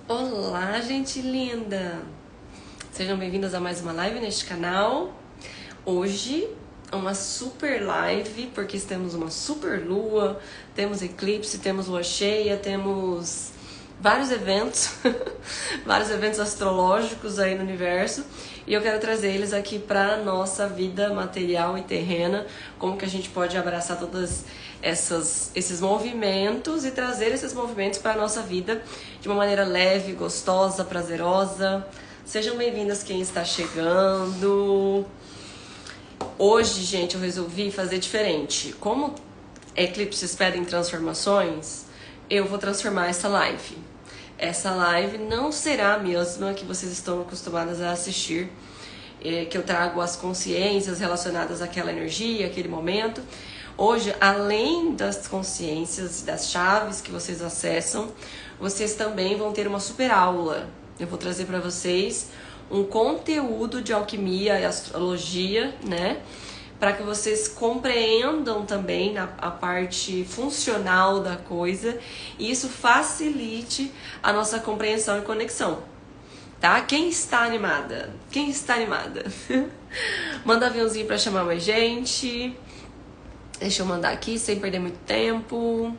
Olá, gente linda! Sejam bem-vindos a mais uma live neste canal. Hoje, uma super live, porque temos uma super lua, temos eclipse, temos lua cheia, temos vários eventos, vários eventos astrológicos aí no universo. E eu quero trazer eles aqui para nossa vida material e terrena, como que a gente pode abraçar todas esses movimentos e trazer esses movimentos para a nossa vida de uma maneira leve, gostosa, prazerosa. Sejam bem-vindas quem está chegando. Hoje, gente, eu resolvi fazer diferente. Como eclipses pedem transformações, eu vou transformar essa live. Essa live não será a mesma que vocês estão acostumadas a assistir, que eu trago as consciências relacionadas àquela energia, àquele momento. Hoje, além das consciências, das chaves que vocês acessam, vocês também vão ter uma super aula. Eu vou trazer para vocês um conteúdo de alquimia e astrologia, né? Para que vocês compreendam também a parte funcional da coisa e isso facilite a nossa compreensão e conexão, tá? Quem está animada? Quem está animada? Manda aviãozinho para chamar mais gente. Deixa eu mandar aqui sem perder muito tempo.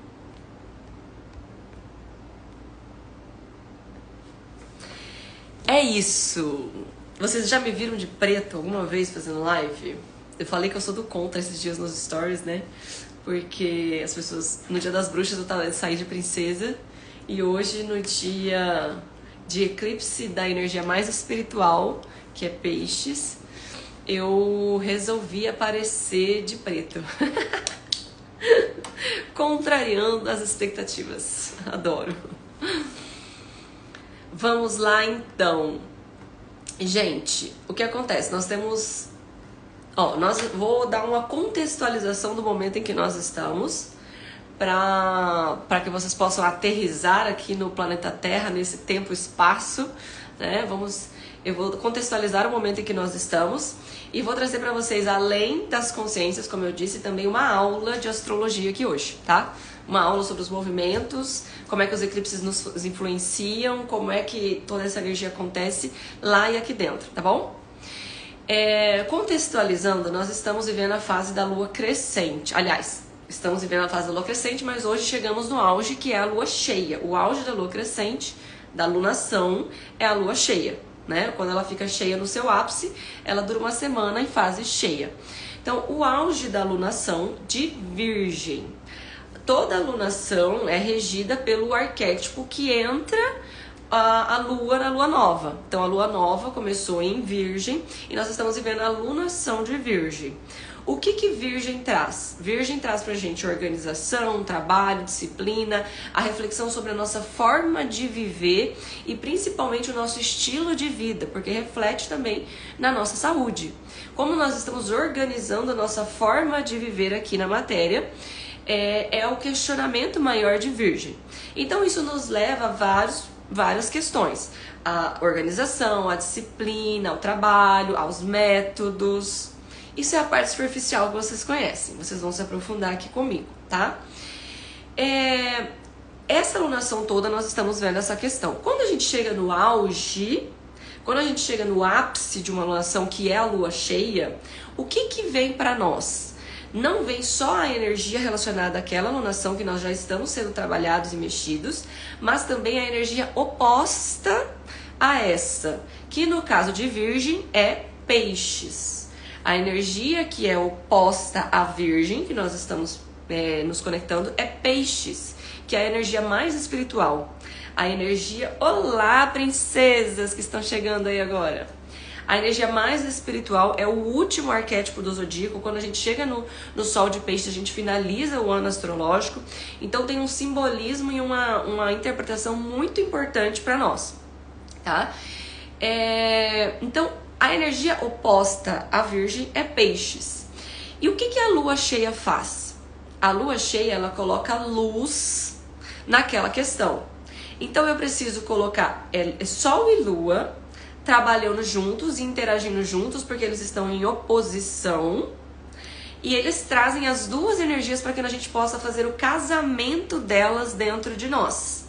É isso. Vocês já me viram de preto alguma vez fazendo live? Eu falei que eu sou do contra esses dias nos stories, né? Porque as pessoas... No dia das bruxas eu saí de princesa. E hoje, no dia de eclipse da energia mais espiritual, que é peixes, eu resolvi aparecer de preto. Contrariando as expectativas. Adoro. Vamos lá, então. Gente, o que acontece? Nós temos... vou dar uma contextualização do momento em que nós estamos para que vocês possam aterrissar aqui no planeta Terra, nesse tempo e espaço, né? Eu vou contextualizar o momento em que nós estamos e vou trazer para vocês, além das consciências, como eu disse, também uma aula de astrologia aqui hoje, tá? Uma aula sobre os movimentos, como é que os eclipses nos influenciam, como é que toda essa energia acontece lá e aqui dentro, tá bom? Contextualizando, nós estamos vivendo a fase da lua crescente. Aliás, estamos vivendo a fase da lua crescente, mas hoje chegamos no auge, que é a lua cheia. O auge da lua crescente, da lunação, é a lua cheia, né? Quando ela fica cheia no seu ápice, ela dura uma semana em fase cheia. Então, o auge da lunação de Virgem. Toda alunação é regida pelo arquétipo que entra a lua na lua nova. Então a lua nova começou em Virgem e nós estamos vivendo a lunação de Virgem. O que Virgem traz? Virgem traz pra gente organização, trabalho, disciplina, a reflexão sobre a nossa forma de viver e principalmente o nosso estilo de vida, porque reflete também na nossa saúde. Como nós estamos organizando a nossa forma de viver aqui na matéria, é o questionamento maior de Virgem. Então isso nos leva a várias questões. A organização, a disciplina, o trabalho, aos métodos. Isso é a parte superficial que vocês conhecem. Vocês vão se aprofundar aqui comigo, tá? Essa alunação toda nós estamos vendo essa questão. Quando a gente chega no auge, quando a gente chega no ápice de uma alunação que é a lua cheia, o que vem para nós? Não vem só a energia relacionada àquela alunação que nós já estamos sendo trabalhados e mexidos, mas também a energia oposta a essa, que no caso de Virgem é peixes. A energia que é oposta à Virgem, que nós estamos nos conectando, é peixes, que é a energia mais espiritual. A energia... Olá, princesas que estão chegando aí agora! A energia mais espiritual é o último arquétipo do zodíaco. Quando a gente chega no sol de peixe, a gente finaliza o ano astrológico. Então tem um simbolismo e uma interpretação muito importante para nós, tá? Então, a energia oposta à Virgem é peixes. E o que a lua cheia faz? A lua cheia, ela coloca luz naquela questão. Então eu preciso colocar sol e lua trabalhando juntos e interagindo juntos, porque eles estão em oposição. E eles trazem as duas energias para que a gente possa fazer o casamento delas dentro de nós.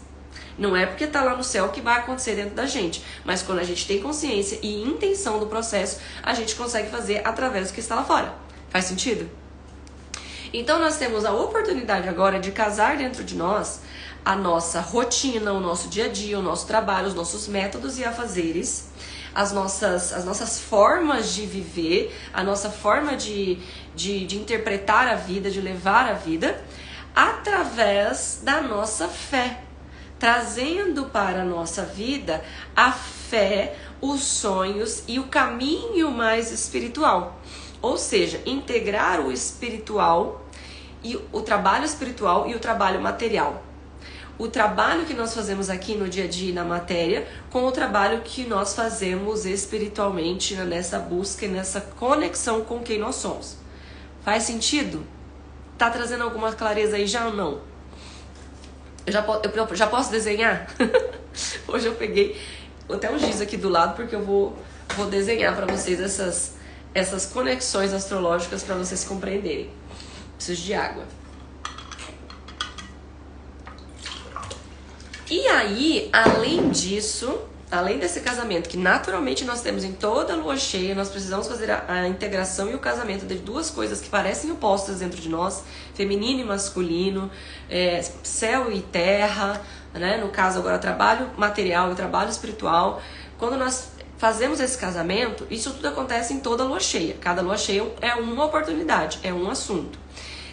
Não é porque tá lá no céu que vai acontecer dentro da gente, mas quando a gente tem consciência e intenção do processo, a gente consegue fazer através do que está lá fora. Faz sentido? Então nós temos a oportunidade agora de casar dentro de nós a nossa rotina, o nosso dia a dia, o nosso trabalho, os nossos métodos e afazeres, as nossas formas de viver, a nossa forma de interpretar a vida, de levar a vida, através da nossa fé, trazendo para a nossa vida a fé, os sonhos e o caminho mais espiritual. Ou seja, integrar o espiritual, e o trabalho espiritual e o trabalho material. O trabalho que nós fazemos aqui no dia a dia na matéria com o trabalho que nós fazemos espiritualmente nessa busca e nessa conexão com quem nós somos. Faz sentido? Tá trazendo alguma clareza aí já ou não? Eu já posso desenhar? Hoje eu peguei até um giz aqui do lado porque eu vou desenhar para vocês essas conexões astrológicas para vocês compreenderem. Preciso de água. E aí, além disso, além desse casamento que naturalmente nós temos em toda lua cheia, nós precisamos fazer a integração e o casamento de duas coisas que parecem opostas dentro de nós, feminino e masculino, céu e terra, né? No caso agora trabalho material e trabalho espiritual. Quando nós fazemos esse casamento, isso tudo acontece em toda lua cheia. Cada lua cheia é uma oportunidade, é um assunto.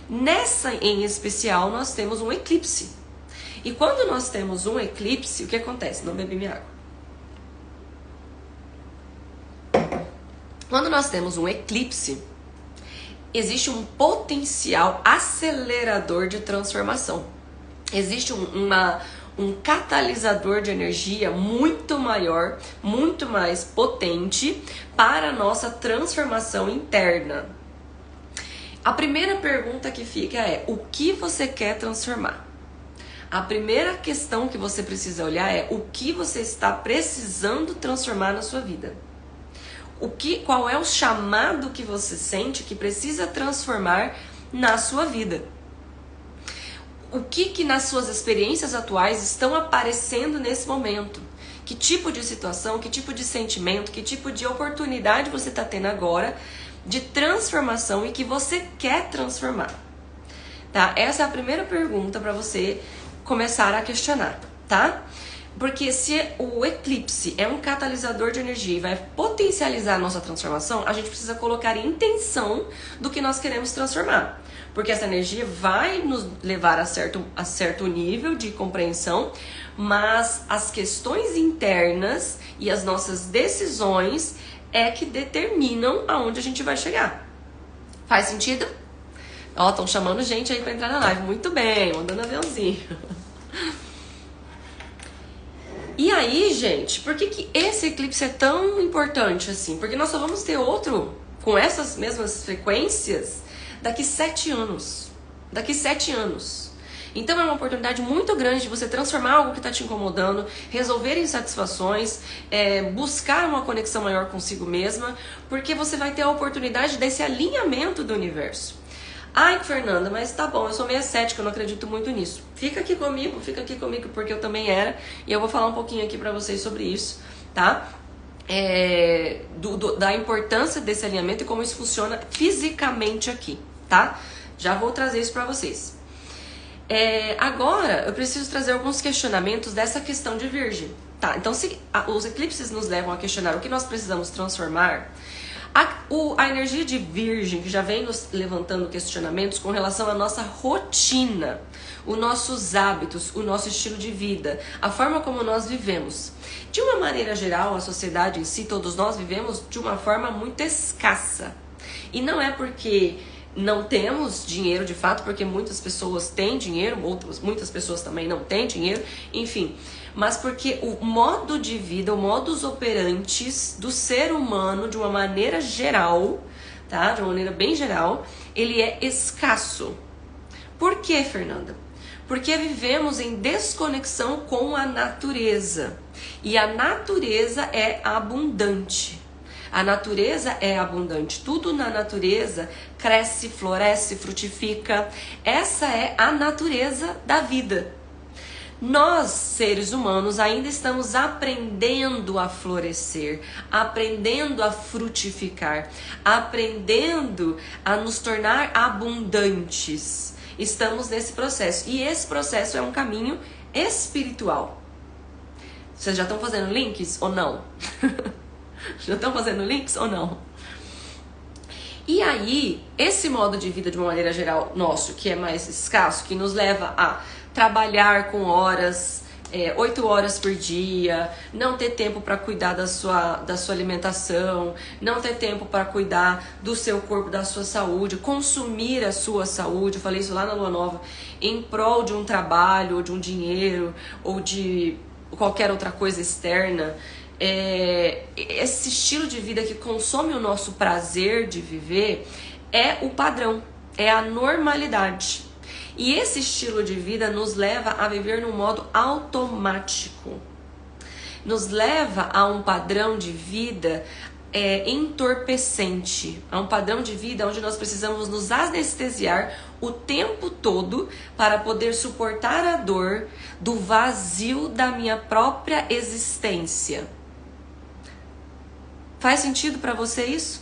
Nessa em especial nós temos um eclipse. E quando nós temos um eclipse, o que acontece? Não bebi minha água. Quando nós temos um eclipse, existe um potencial acelerador de transformação. Existe um catalisador de energia muito maior, muito mais potente para a nossa transformação interna. A primeira pergunta que fica é: o que você quer transformar? A primeira questão que você precisa olhar é o que você está precisando transformar na sua vida. Qual é o chamado que você sente que precisa transformar na sua vida? O que nas suas experiências atuais estão aparecendo nesse momento? Que tipo de situação, que tipo de sentimento, que tipo de oportunidade você está tendo agora de transformação e que você quer transformar? Tá? Essa é a primeira pergunta para você começar a questionar, tá? Porque se o eclipse é um catalisador de energia e vai potencializar a nossa transformação, a gente precisa colocar intenção do que nós queremos transformar. Porque essa energia vai nos levar a certo nível de compreensão, mas as questões internas e as nossas decisões é que determinam aonde a gente vai chegar. Faz sentido? Ó, estão chamando gente aí pra entrar na live. Muito bem, mandando aviãozinho. E aí, gente, por que esse eclipse é tão importante assim? Porque nós só vamos ter outro com essas mesmas frequências daqui 7 anos. Daqui 7 anos. Então é uma oportunidade muito grande de você transformar algo que está te incomodando, resolver insatisfações, buscar uma conexão maior consigo mesma, porque você vai ter a oportunidade desse alinhamento do universo. Ai, Fernanda, mas tá bom, eu sou meio cética, eu não acredito muito nisso. Fica aqui comigo, porque eu também era, e eu vou falar um pouquinho aqui pra vocês sobre isso, tá? Da importância desse alinhamento e como isso funciona fisicamente aqui, tá? Já vou trazer isso pra vocês. Agora, eu preciso trazer alguns questionamentos dessa questão de Virgem, tá? Então, se os eclipses nos levam a questionar o que nós precisamos transformar, a energia de Virgem, que já vem nos levantando questionamentos com relação à nossa rotina, os nossos hábitos, o nosso estilo de vida, a forma como nós vivemos. De uma maneira geral, a sociedade em si, todos nós vivemos de uma forma muito escassa. E não é porque não temos dinheiro de fato, porque muitas pessoas têm dinheiro, muitas pessoas também não têm dinheiro, enfim, mas porque o modo de vida, o modus operantes do ser humano, de uma maneira geral, tá? De uma maneira bem geral, ele é escasso. Por quê, Fernanda? Porque vivemos em desconexão com a natureza. E a natureza é abundante. A natureza é abundante. Tudo na natureza cresce, floresce, frutifica. Essa é a natureza da vida. Nós, seres humanos, ainda estamos aprendendo a florescer, aprendendo a frutificar, aprendendo a nos tornar abundantes. Estamos nesse processo. E esse processo é um caminho espiritual. Vocês já estão fazendo links ou não? Já estão fazendo links ou não? E aí, esse modo de vida, de uma maneira geral, nosso, que é mais escasso, que nos leva a trabalhar com horas, 8 horas por dia, não ter tempo para cuidar da sua alimentação, não ter tempo para cuidar do seu corpo, da sua saúde, consumir a sua saúde, eu falei isso lá na Lua Nova, em prol de um trabalho, ou de um dinheiro, ou de qualquer outra coisa externa. Esse estilo de vida que consome o nosso prazer de viver é o padrão, é a normalidade. E esse estilo de vida nos leva a viver num modo automático, nos leva a um padrão de vida entorpecente, a um padrão de vida onde nós precisamos nos anestesiar o tempo todo para poder suportar a dor do vazio da minha própria existência. Faz sentido para você isso?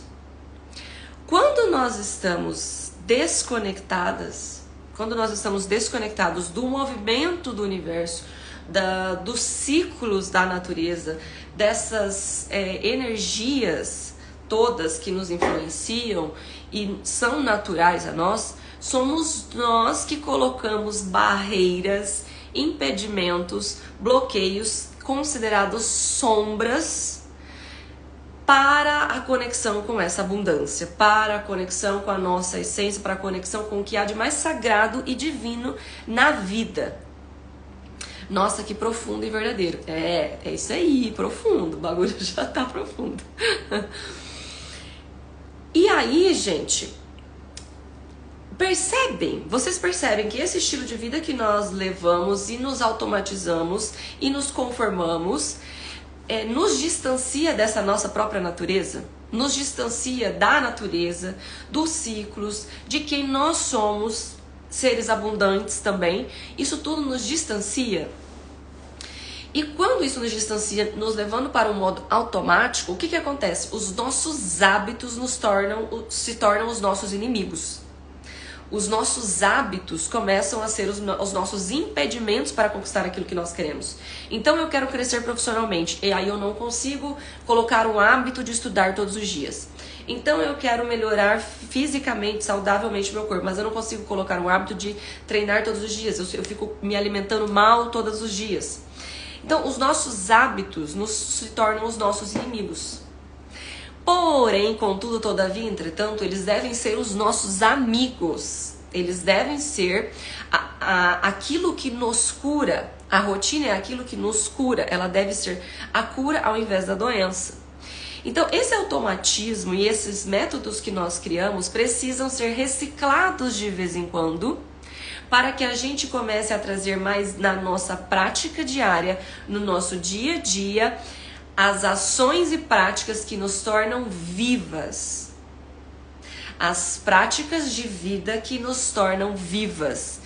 Quando nós estamos desconectados do movimento do universo, dos ciclos da natureza, dessas energias todas que nos influenciam e são naturais a nós, somos nós que colocamos barreiras, impedimentos, bloqueios considerados sombras para a conexão com essa abundância, para a conexão com a nossa essência, para a conexão com o que há de mais sagrado e divino na vida. Nossa, que profundo e verdadeiro. É isso aí, profundo, o bagulho já tá profundo. E aí, gente, vocês percebem que esse estilo de vida que nós levamos e nos automatizamos e nos conformamos nos distancia dessa nossa própria natureza, nos distancia da natureza, dos ciclos, de quem nós somos, seres abundantes também. Isso tudo nos distancia. E quando isso nos distancia, nos levando para um modo automático, o que acontece? Os nossos hábitos se tornam os nossos inimigos. Os nossos hábitos começam a ser os nossos impedimentos para conquistar aquilo que nós queremos. Então eu quero crescer profissionalmente, e aí eu não consigo colocar um hábito de estudar todos os dias. Então eu quero melhorar fisicamente, saudavelmente meu corpo, mas eu não consigo colocar um hábito de treinar todos os dias. Eu fico me alimentando mal todos os dias. Então os nossos hábitos se tornam os nossos inimigos. Porém, contudo, todavia, entretanto, eles devem ser os nossos amigos. Eles devem ser aquilo que nos cura. A rotina é aquilo que nos cura. Ela deve ser a cura ao invés da doença. Então, esse automatismo e esses métodos que nós criamos precisam ser reciclados de vez em quando, para que a gente comece a trazer mais na nossa prática diária, no nosso dia a dia, as ações e práticas que nos tornam vivas. As práticas de vida que nos tornam vivas.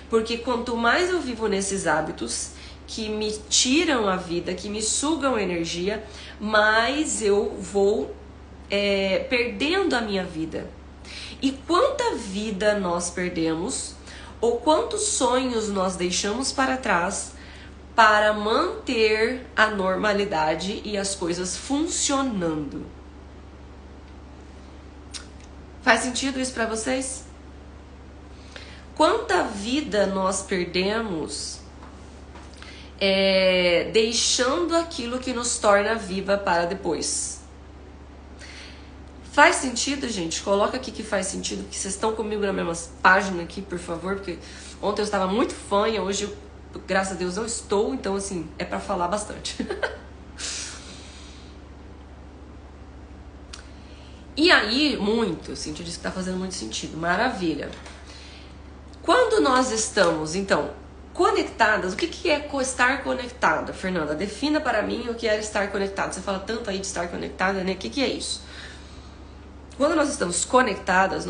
Porque quanto mais eu vivo nesses hábitos que me tiram a vida, que me sugam energia, mais eu vou perdendo a minha vida. E quanta vida nós perdemos, ou quantos sonhos nós deixamos para trás, para manter a normalidade e as coisas funcionando. Faz sentido isso para vocês? Quanta vida nós perdemos deixando aquilo que nos torna viva para depois? Faz sentido, gente? Coloca aqui que faz sentido, que vocês estão comigo na mesma página aqui, por favor, porque ontem eu estava muito fanha, hoje eu, graças a Deus, não estou, então assim, é pra falar bastante. E aí, Cintia disse que tá fazendo muito sentido, maravilha. Quando nós estamos, então, conectadas, o que é estar conectada, Fernanda? Defina para mim o que é estar conectada. Você fala tanto aí de estar conectada, né? O que é isso? Quando nós estamos conectadas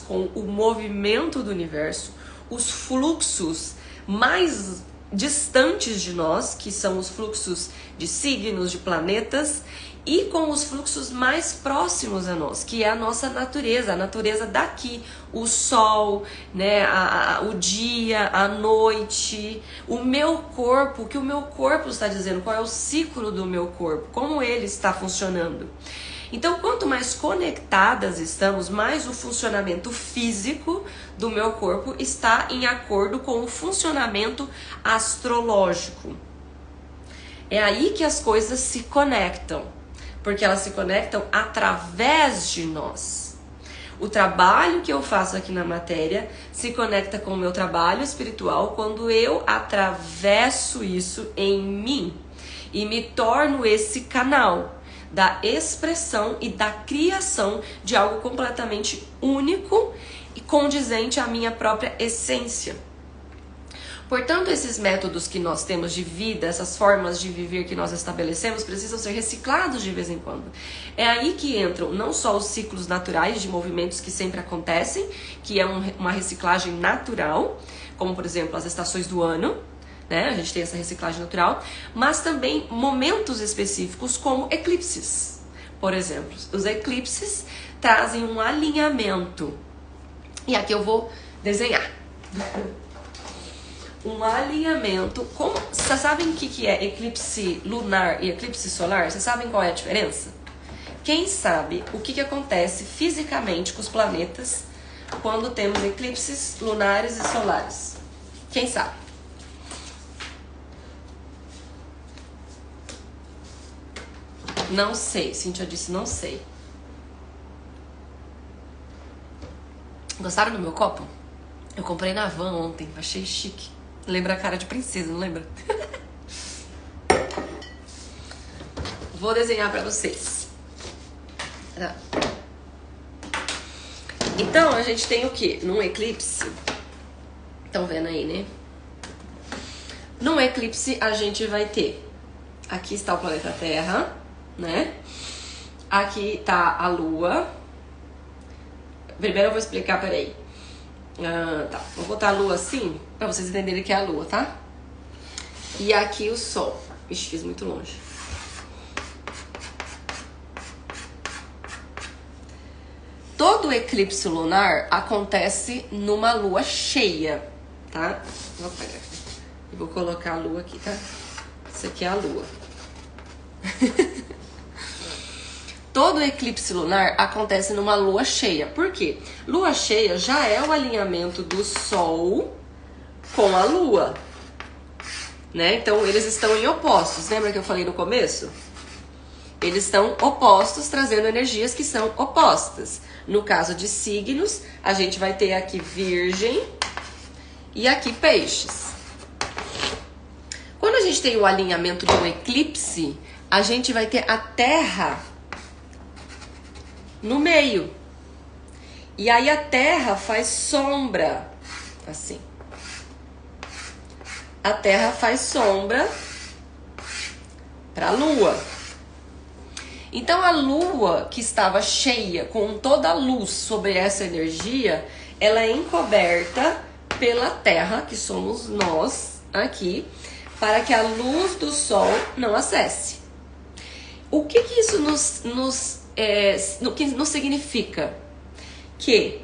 com o movimento do universo, os fluxos mais distantes de nós, que são os fluxos de signos, de planetas, e com os fluxos mais próximos a nós, que é a nossa natureza, a natureza daqui, o sol, né, o dia, a noite, o meu corpo, o que o meu corpo está dizendo, qual é o ciclo do meu corpo, como ele está funcionando. Então, quanto mais conectadas estamos, mais o funcionamento físico do meu corpo está em acordo com o funcionamento astrológico. É aí que as coisas se conectam. Porque elas se conectam através de nós. O trabalho que eu faço aqui na matéria se conecta com o meu trabalho espiritual quando eu atravesso isso em mim e me torno esse canal da expressão e da criação de algo completamente único e condizente à minha própria essência. Portanto, esses métodos que nós temos de vida, essas formas de viver que nós estabelecemos, precisam ser reciclados de vez em quando. É aí que entram não só os ciclos naturais de movimentos que sempre acontecem, que é uma reciclagem natural, como por exemplo as estações do ano, né? A gente tem essa reciclagem natural, mas também momentos específicos como eclipses. Por exemplo, os eclipses trazem um alinhamento. E aqui eu vou desenhar. Um alinhamento. Vocês sabem o que é eclipse lunar e eclipse solar? Vocês sabem qual é a diferença? Quem sabe o que acontece fisicamente com os planetas quando temos eclipses lunares e solares? Quem sabe? Não sei. Cíntia disse não sei. Gostaram do meu copo? Eu comprei na Van ontem, achei chique. Lembra a cara de princesa, não lembra? Vou desenhar pra vocês. Tá. Então, a gente tem o quê? Num eclipse. Estão vendo aí, né? Num eclipse, a gente vai ter... Aqui está o planeta Terra, né? Aqui tá a Lua. Primeiro eu vou explicar, peraí. Tá, vou botar a lua assim, pra vocês entenderem que é a lua, tá? E aqui o sol. Ixi, fiz muito longe. Todo eclipse lunar acontece numa lua cheia, tá? Vou pegar aqui. E vou colocar a lua aqui, tá? Isso aqui é a lua. Todo eclipse lunar acontece numa lua cheia. Por quê? Lua cheia já é o alinhamento do Sol com a Lua, né? Então, eles estão em opostos. Lembra que eu falei no começo? Eles estão opostos, trazendo energias que são opostas. No caso de signos, a gente vai ter aqui Virgem e aqui Peixes. Quando a gente tem o alinhamento do eclipse, a gente vai ter a Terra no meio. E aí a Terra faz sombra. Assim. A Terra faz sombra para a Lua. Então a Lua, que estava cheia, com toda a luz sobre essa energia, ela é encoberta pela Terra, que somos nós aqui, para que a luz do Sol não acesse. O que isso nos significa? Que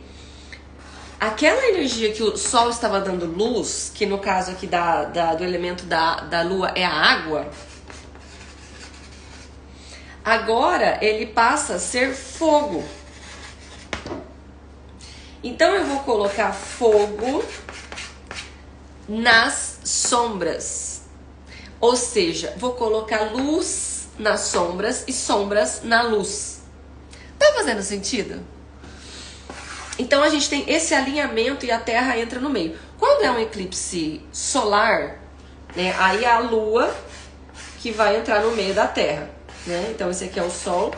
aquela energia que o Sol estava dando luz, que no caso aqui do elemento da Lua é a água, agora ele passa a ser fogo. Então eu vou colocar fogo nas sombras. Ou seja, vou colocar luz nas sombras e sombras na luz. Tá fazendo sentido? Então a gente tem esse alinhamento e a Terra entra no meio. Quando é um eclipse solar, né, aí é a Lua que vai entrar no meio da Terra, né? Então esse aqui é o Sol,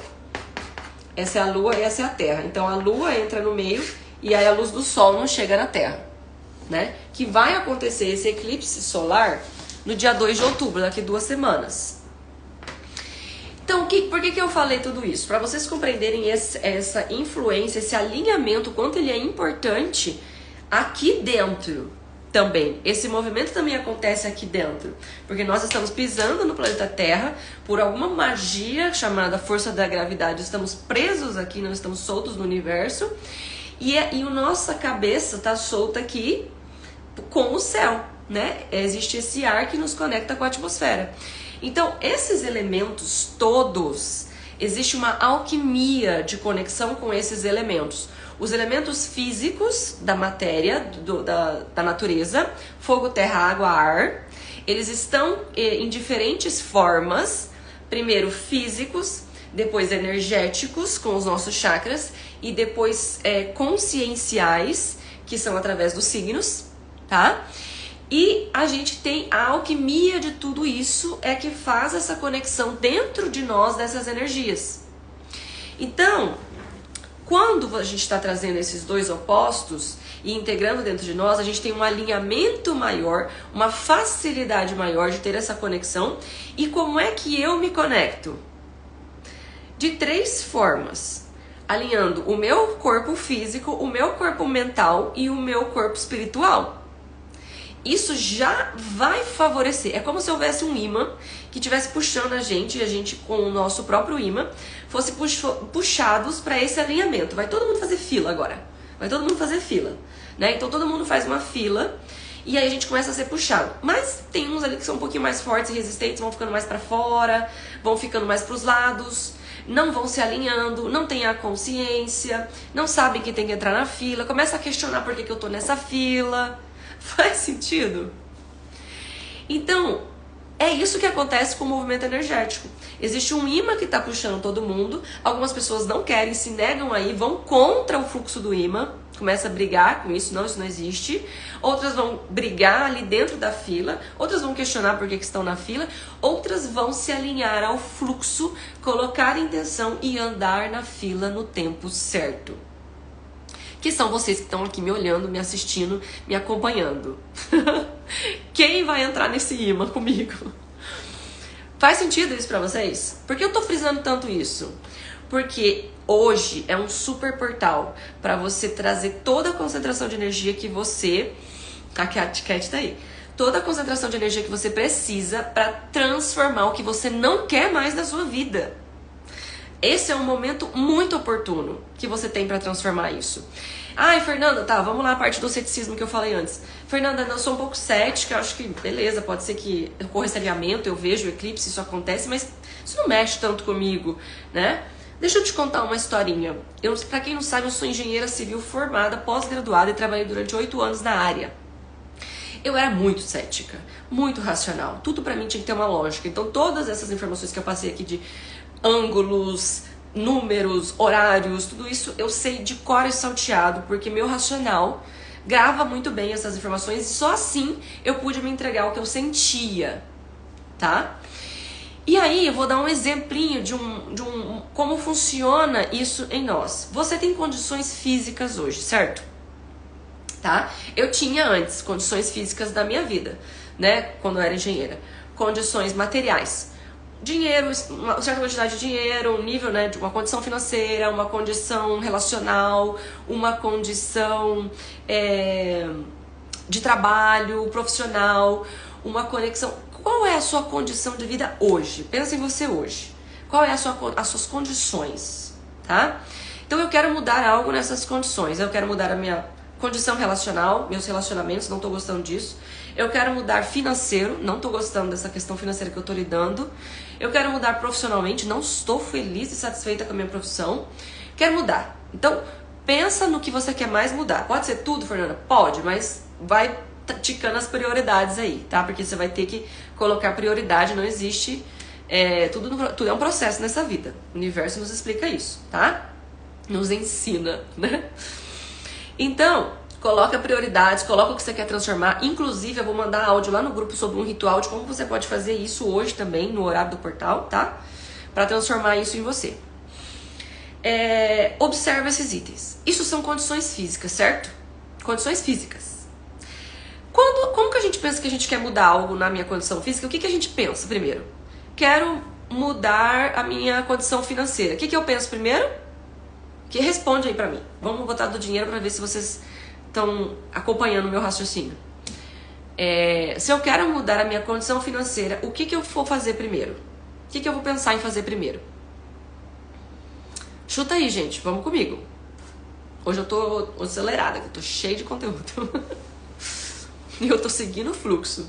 essa é a Lua e essa é a Terra. Então a Lua entra no meio e aí a luz do Sol não chega na Terra, né? Que vai acontecer esse eclipse solar no dia 2 de outubro, daqui 2 semanas. Então, por que eu falei tudo isso? Para vocês compreenderem essa influência, esse alinhamento, quanto ele é importante aqui dentro, também. Esse movimento também acontece aqui dentro, porque nós estamos pisando no planeta Terra por alguma magia chamada força da gravidade. Estamos presos aqui, não estamos soltos no universo, e a nossa cabeça está solta aqui com o céu, né? Existe esse ar que nos conecta com a atmosfera. Então, esses elementos todos, existe uma alquimia de conexão com esses elementos. Os elementos físicos da matéria, da natureza, fogo, terra, água, ar, eles estão em diferentes formas. Primeiro físicos, depois energéticos, com os nossos chakras, e depois conscienciais, que são através dos signos, tá? E a gente tem a alquimia de tudo isso, é que faz essa conexão dentro de nós dessas energias. Então, quando a gente está trazendo esses dois opostos e integrando dentro de nós, a gente tem um alinhamento maior, uma facilidade maior de ter essa conexão. E como é que eu me conecto? De 3 formas. Alinhando o meu corpo físico, o meu corpo mental e o meu corpo espiritual. Isso já vai favorecer. É como se houvesse um imã que estivesse puxando a gente, e a gente com o nosso próprio imã fosse puxados para esse alinhamento. Vai todo mundo fazer fila agora. Vai todo mundo fazer fila, né? Então todo mundo faz uma fila e aí a gente começa a ser puxado. Mas tem uns ali que são um pouquinho mais fortes e resistentes, vão ficando mais para fora, vão ficando mais para os lados, não vão se alinhando, não tem a consciência, não sabem que tem que entrar na fila, começa a questionar por que eu tô nessa fila. Faz sentido? Então, é isso que acontece com o movimento energético. Existe um imã que está puxando todo mundo, algumas pessoas não querem, se negam aí, vão contra o fluxo do imã, começa a brigar com isso não existe. Outras vão brigar ali dentro da fila, outras vão questionar por que estão na fila, outras vão se alinhar ao fluxo, colocar intenção e andar na fila no tempo certo. Que são vocês que estão aqui me olhando, me assistindo, me acompanhando. Quem vai entrar nesse imã comigo? Faz sentido isso pra vocês? Por que eu tô frisando tanto isso? Porque hoje é um super portal para você trazer toda a concentração de energia que você... A Cat tá aí. Toda a concentração de energia que você precisa para transformar o que você não quer mais na sua vida. Esse é um momento muito oportuno que você tem para transformar isso. Ai, Fernanda, tá, vamos lá a parte do ceticismo que eu falei antes. Fernanda, eu sou um pouco cética, acho que, beleza, pode ser que ocorra esse alinhamento, eu vejo o eclipse, isso acontece, mas isso não mexe tanto comigo, né? Deixa eu te contar uma historinha. Pra quem não sabe, eu sou engenheira civil formada, pós-graduada e trabalhei durante 8 anos na área. Eu era muito cética, muito racional, tudo pra mim tinha que ter uma lógica. Então todas essas informações que eu passei aqui de ângulos, números, horários, tudo isso eu sei de cor e salteado, porque meu racional grava muito bem essas informações e só assim eu pude me entregar o que eu sentia, tá? E aí eu vou dar um exemplinho de como funciona isso em nós. Você tem condições físicas hoje, certo? Tá? Eu tinha antes condições físicas da minha vida, né? Quando eu era engenheira. Condições materiais. Dinheiro, uma certa quantidade de dinheiro, um nível, né, de uma condição financeira, uma condição relacional, uma condição de trabalho, profissional, uma conexão. Qual é a sua condição de vida hoje? Pensa em você hoje. Qual é as suas condições, tá? Então eu quero mudar algo nessas condições. Eu quero mudar a minha condição relacional, meus relacionamentos, não tô gostando disso. Eu quero mudar financeiro, não tô gostando dessa questão financeira que eu tô lidando. Eu quero mudar profissionalmente, não estou feliz e satisfeita com a minha profissão. Quero mudar. Então, pensa no que você quer mais mudar. Pode ser tudo, Fernanda? Pode, mas vai ticando as prioridades aí, tá? Porque você vai ter que colocar prioridade, não existe... tudo é um processo nessa vida. O universo nos explica isso, tá? Nos ensina, né? Então, coloca prioridades, coloca o que você quer transformar. Inclusive, eu vou mandar áudio lá no grupo sobre um ritual de como você pode fazer isso hoje também, no horário do portal, tá? Pra transformar isso em você. Observa esses itens. Isso são condições físicas, certo? Condições físicas. Como que a gente pensa que a gente quer mudar algo na minha condição física? O que a gente pensa primeiro? Quero mudar a minha condição financeira. O que eu penso primeiro? Que responde aí pra mim. Vamos botar do dinheiro pra ver se vocês estão acompanhando o meu raciocínio. Se eu quero mudar a minha condição financeira, o que eu vou fazer primeiro? O que eu vou pensar em fazer primeiro? Chuta aí, gente, vamos comigo. Hoje eu tô acelerada, eu tô cheia de conteúdo. E eu tô seguindo o fluxo.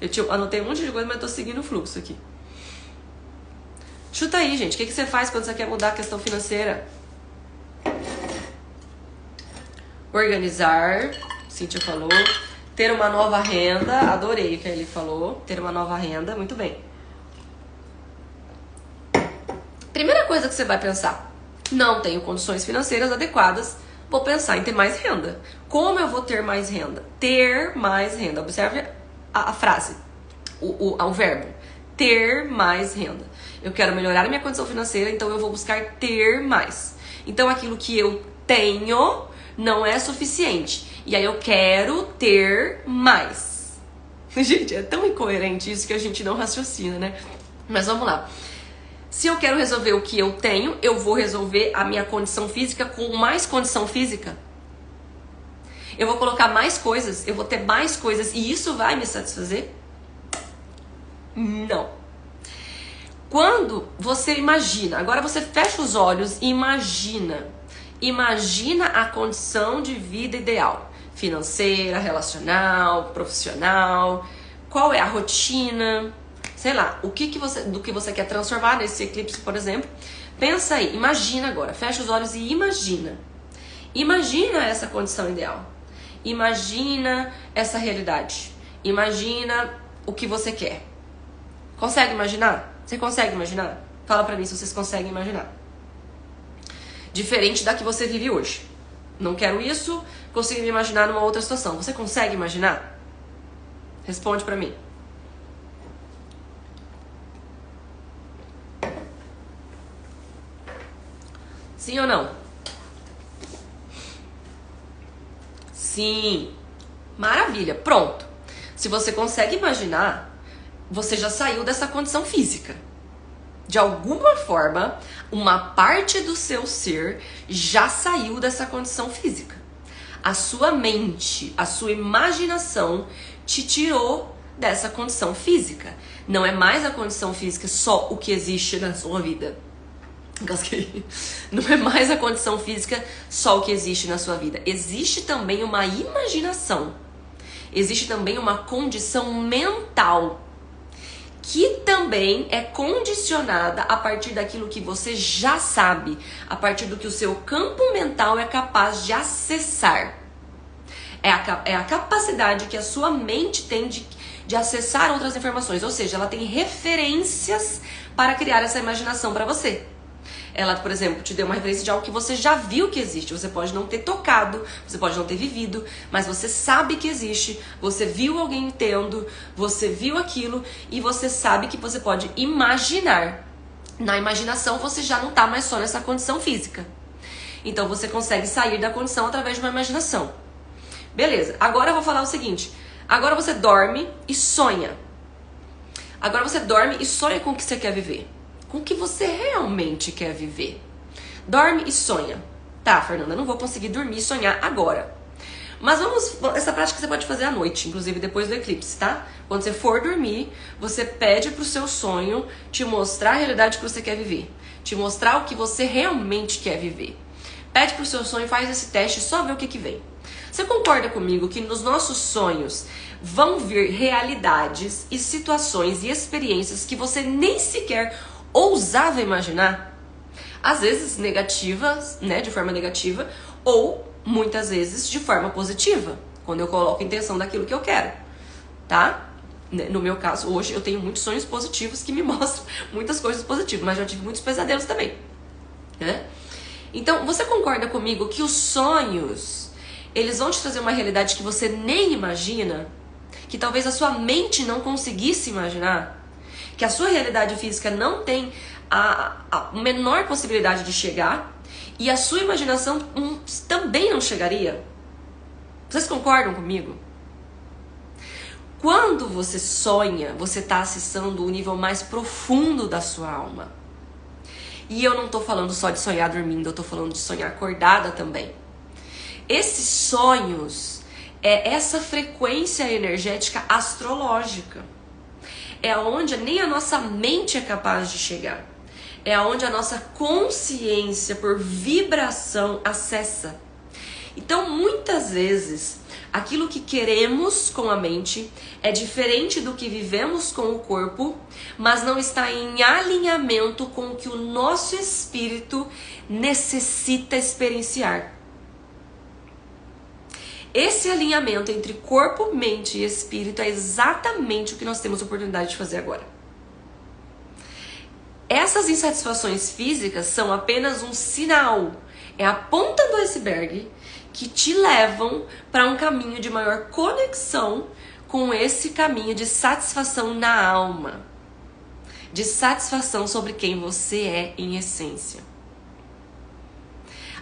Eu anotei um monte de coisa, mas eu tô seguindo o fluxo aqui. Chuta aí, gente, o que você faz quando você quer mudar a questão financeira? Organizar, Cíntia falou. Ter uma nova renda, adorei o que ele falou. Ter uma nova renda, muito bem. Primeira coisa que você vai pensar: não tenho condições financeiras adequadas, vou pensar em ter mais renda. Como eu vou ter mais renda? Ter mais renda. Observe a frase, o verbo. Ter mais renda. Eu quero melhorar a minha condição financeira, então eu vou buscar ter mais. Então aquilo que eu tenho não é suficiente. E aí eu quero ter mais. Gente, é tão incoerente isso que a gente não raciocina, né? Mas vamos lá. Se eu quero resolver o que eu tenho, eu vou resolver a minha condição física com mais condição física. Eu vou colocar mais coisas, eu vou ter mais coisas e isso vai me satisfazer? Não. Quando você imagina, agora você fecha os olhos e imagina a condição de vida ideal. Financeira, relacional, profissional. Qual é a rotina? Sei lá, do que você quer transformar nesse eclipse, por exemplo. Pensa aí, imagina agora, fecha os olhos e imagina. Imagina essa condição ideal. Imagina essa realidade. Imagina o que você quer. Consegue imaginar? Você consegue imaginar? Fala pra mim se vocês conseguem imaginar. Diferente da que você vive hoje. Não quero isso, consigo me imaginar numa outra situação. Você consegue imaginar? Responde pra mim. Sim ou não? Sim. Maravilha. Pronto. Se você consegue imaginar, você já saiu dessa condição física. De alguma forma, uma parte do seu ser já saiu dessa condição física. A sua mente, a sua imaginação te tirou dessa condição física. Não é mais a condição física só o que existe na sua vida. Não é mais a condição física só o que existe na sua vida. Existe também uma imaginação. Existe também uma condição mental que também é condicionada a partir daquilo que você já sabe, a partir do que o seu campo mental é capaz de acessar. É a capacidade que a sua mente tem de acessar outras informações, ou seja, ela tem referências para criar essa imaginação para você. Ela, por exemplo, te deu uma referência de algo que você já viu que existe. Você pode não ter tocado, você pode não ter vivido, mas você sabe que existe. Você viu alguém tendo, você viu aquilo e você sabe que você pode imaginar. Na imaginação, você já não está mais só nessa condição física. Então, você consegue sair da condição através de uma imaginação. Beleza, agora eu vou falar o seguinte. Agora você dorme e sonha. Agora você dorme e sonha com o que você quer viver. Com o que você realmente quer viver. Dorme e sonha. Tá, Fernanda, não vou conseguir dormir e sonhar agora. Mas essa prática você pode fazer à noite, inclusive depois do eclipse, tá? Quando você for dormir, você pede pro seu sonho te mostrar a realidade que você quer viver. Te mostrar o que você realmente quer viver. Pede pro seu sonho, faz esse teste e só vê o que vem. Você concorda comigo que nos nossos sonhos vão vir realidades e situações e experiências que você nem sequer ousava imaginar? Às vezes negativas, né, de forma negativa, ou muitas vezes de forma positiva, quando eu coloco a intenção daquilo que eu quero, tá? No meu caso, hoje eu tenho muitos sonhos positivos que me mostram muitas coisas positivas, mas já tive muitos pesadelos também, né? Então, você concorda comigo que os sonhos, eles vão te trazer uma realidade que você nem imagina, que talvez a sua mente não conseguisse imaginar? Que a sua realidade física não tem a menor possibilidade de chegar e a sua imaginação também não chegaria? Vocês concordam comigo? Quando você sonha, você está acessando o nível mais profundo da sua alma. E eu não estou falando só de sonhar dormindo, eu estou falando de sonhar acordada também. Esses sonhos, é essa frequência energética astrológica. É aonde nem a nossa mente é capaz de chegar. É aonde a nossa consciência por vibração acessa. Então, muitas vezes, aquilo que queremos com a mente é diferente do que vivemos com o corpo, mas não está em alinhamento com o que o nosso espírito necessita experienciar. Esse alinhamento entre corpo, mente e espírito é exatamente o que nós temos a oportunidade de fazer agora. Essas insatisfações físicas são apenas um sinal, é a ponta do iceberg que te levam para um caminho de maior conexão com esse caminho de satisfação na alma, de satisfação sobre quem você é em essência.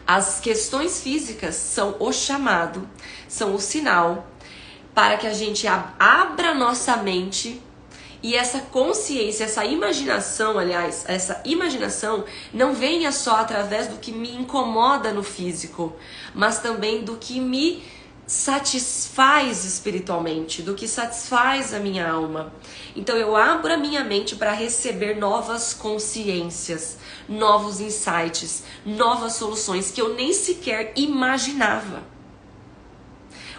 As questões físicas são o chamado, são o sinal para que a gente abra nossa mente e essa consciência, essa imaginação, aliás, essa imaginação não venha só através do que me incomoda no físico, mas também do que me satisfaz espiritualmente, do que satisfaz a minha alma. Então eu abro a minha mente para receber novas consciências, novos insights, novas soluções que eu nem sequer imaginava.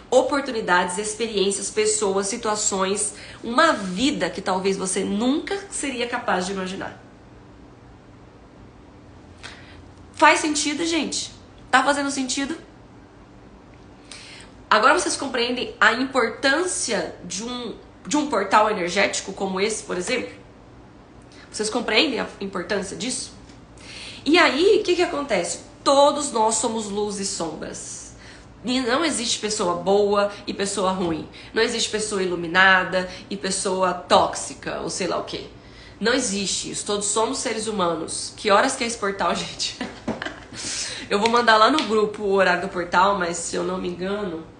Oportunidades, experiências, pessoas, situações, uma vida que talvez você nunca seria capaz de imaginar. Faz sentido, gente? Tá fazendo sentido? Agora vocês compreendem a importância de um portal energético como esse, por exemplo? Vocês compreendem a importância disso? E aí, o que acontece? Todos nós somos luz e sombras. E não existe pessoa boa e pessoa ruim. Não existe pessoa iluminada e pessoa tóxica, ou sei lá o quê. Não existe isso. Todos somos seres humanos. Que horas que é esse portal, gente? Eu vou mandar lá no grupo o horário do portal, mas se eu não me engano...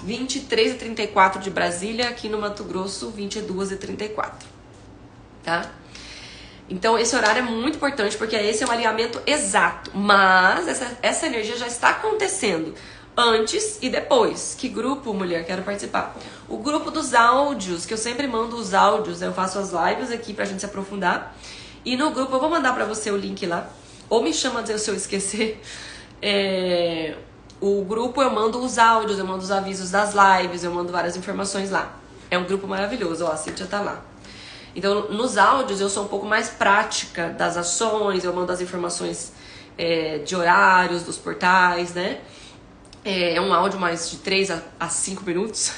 23h34 de Brasília, aqui no Mato Grosso, 22h34. Tá? Então esse horário é muito importante porque esse é um alinhamento exato. Mas essa energia já está acontecendo antes e depois. Que grupo, mulher? Quero participar. O grupo dos áudios, que eu sempre mando os áudios. Eu faço as lives aqui pra gente se aprofundar. E no grupo eu vou mandar pra você o link lá. Ou me chama se eu esquecer. O grupo eu mando os áudios, eu mando os avisos das lives, eu mando várias informações lá. É um grupo maravilhoso, ó, a Cíntia tá lá. Então, nos áudios eu sou um pouco mais prática das ações, eu mando as informações de horários, dos portais, né? É um áudio mais de 3 a 5 minutos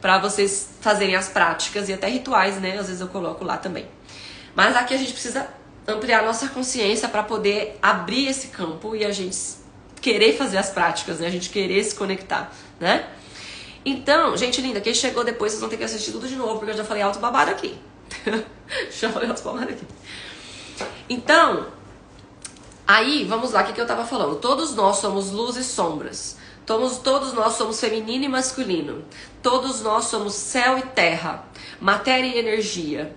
pra vocês fazerem as práticas e até rituais, né? Às vezes eu coloco lá também. Mas aqui a gente precisa ampliar a nossa consciência para poder abrir esse campo e a gente querer fazer as práticas, né? A gente querer se conectar, né? Então, gente linda, quem chegou depois, vocês vão ter que assistir tudo de novo, porque eu já falei alto babado aqui. Já falei alto babado aqui. Então, aí, vamos lá, o que eu tava falando? Todos nós somos luz e sombras. Todos nós somos feminino e masculino. Todos nós somos céu e terra. Matéria e energia.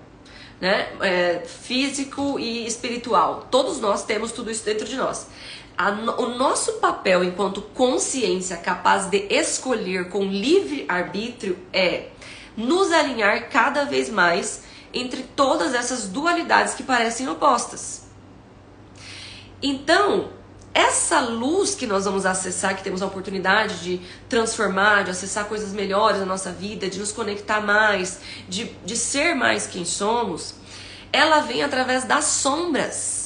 Né? Físico e espiritual. Todos nós temos tudo isso dentro de nós. O nosso papel enquanto consciência capaz de escolher com livre arbítrio é nos alinhar cada vez mais entre todas essas dualidades que parecem opostas. Então, essa luz que nós vamos acessar, que temos a oportunidade de transformar, de acessar coisas melhores na nossa vida, de nos conectar mais, de ser mais quem somos, ela vem através das sombras.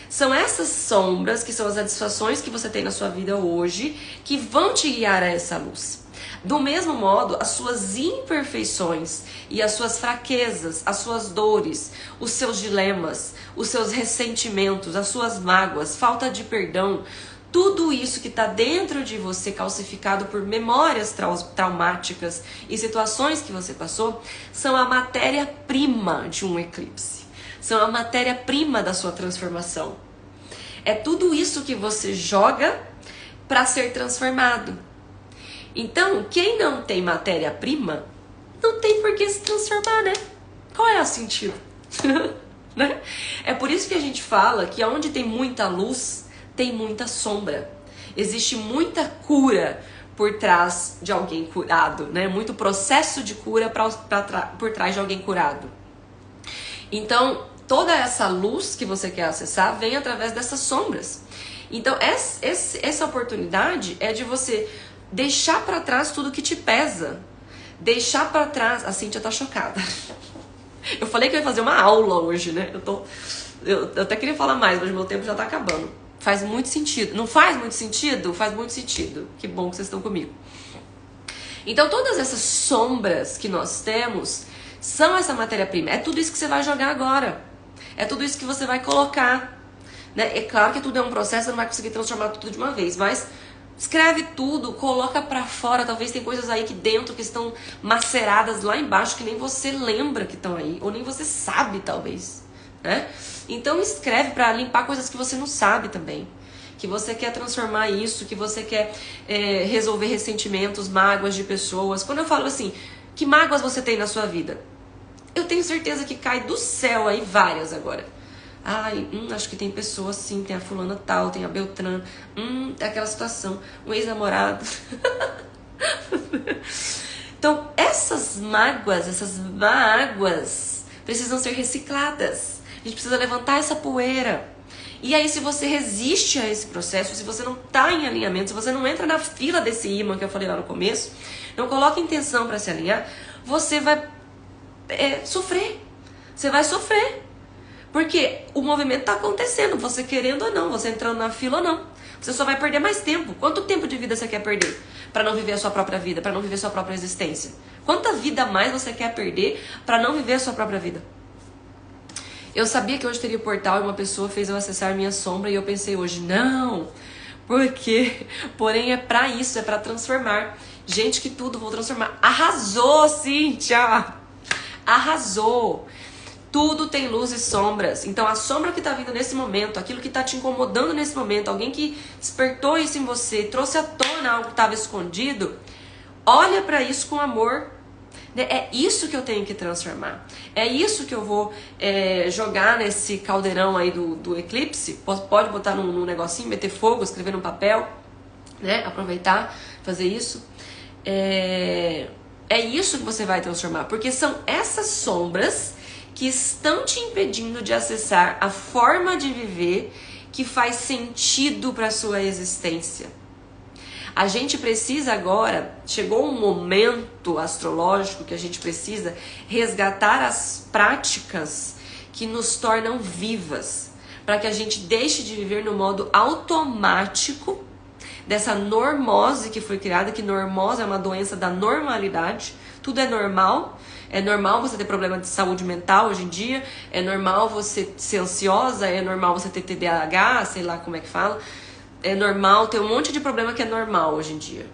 São essas sombras, que são as satisfações que você tem na sua vida hoje, que vão te guiar a essa luz. Do mesmo modo, as suas imperfeições e as suas fraquezas, as suas dores, os seus dilemas, os seus ressentimentos, as suas mágoas, falta de perdão, tudo isso que está dentro de você calcificado por memórias traumáticas e situações que você passou, são a matéria-prima de um eclipse. São a matéria-prima da sua transformação. É tudo isso que você joga para ser transformado. Então, quem não tem matéria-prima, não tem por que se transformar, né? Qual é o sentido? Né? É por isso que a gente fala que onde tem muita luz, tem muita sombra. existe muita cura por trás de alguém curado, né? Muito processo de cura por trás de alguém curado. Então, toda essa luz que você quer acessar vem através dessas sombras. Então, essa oportunidade é de você deixar pra trás tudo que te pesa. Deixar pra trás... A Cíntia tá chocada. Eu falei que eu ia fazer uma aula hoje, né? Eu até queria falar mais, mas meu tempo já tá acabando. Faz muito sentido. Não faz muito sentido? Faz muito sentido. Que bom que vocês estão comigo. Então, todas essas sombras que nós temos são essa matéria-prima. É tudo isso que você vai jogar agora. É tudo isso que você vai colocar. Né? É claro que tudo é um processo, você não vai conseguir transformar tudo de uma vez, mas escreve tudo, coloca pra fora. Talvez tem coisas aí que dentro que estão maceradas lá embaixo que nem você lembra que estão aí, ou nem você sabe, talvez. Né? Então escreve pra limpar coisas que você não sabe também. Que você quer transformar isso, que você quer resolver ressentimentos, mágoas de pessoas. Quando eu falo assim, que mágoas você tem na sua vida? Eu tenho certeza que cai do céu aí várias agora. Ai, acho que tem pessoas sim, tem a fulana tal, tem a Beltrana. É aquela situação, um ex-namorado. Então, essas mágoas precisam ser recicladas. A gente precisa levantar essa poeira. E aí, se você resiste a esse processo, se você não está em alinhamento, se você não entra na fila desse imã que eu falei lá no começo, não coloca intenção para se alinhar, você vai sofrer. Você vai sofrer. Porque o movimento está acontecendo, você querendo ou não, você entrando na fila ou não. Você só vai perder mais tempo. Quanto tempo de vida você quer perder para não viver a sua própria vida, para não viver a sua própria existência? Quanta vida a mais você quer perder para não viver a sua própria vida? Eu sabia que hoje teria o portal e uma pessoa fez eu acessar minha sombra e eu pensei hoje, não, porque, porém é pra isso, é pra transformar. Gente, que tudo vou transformar. Arrasou, Cíntia! Arrasou! Tudo tem luz e sombras. Então a sombra que tá vindo nesse momento, aquilo que tá te incomodando nesse momento, alguém que despertou isso em você, trouxe à tona algo que estava escondido, olha pra isso com amor. É isso que eu tenho que transformar. É isso que eu vou jogar nesse caldeirão aí do eclipse. Pode botar num negocinho, meter fogo, escrever num papel, né? Aproveitar, fazer isso. É isso que você vai transformar. Porque são essas sombras que estão te impedindo de acessar a forma de viver que faz sentido para sua existência. A gente precisa agora, chegou um momento astrológico que a gente precisa resgatar as práticas que nos tornam vivas, para que a gente deixe de viver no modo automático dessa normose que foi criada, que normose é uma doença da normalidade, tudo é normal você ter problema de saúde mental hoje em dia, é normal você ser ansiosa, é normal você ter TDAH, sei lá como é que fala. É normal, tem um monte de problema que é normal hoje em dia.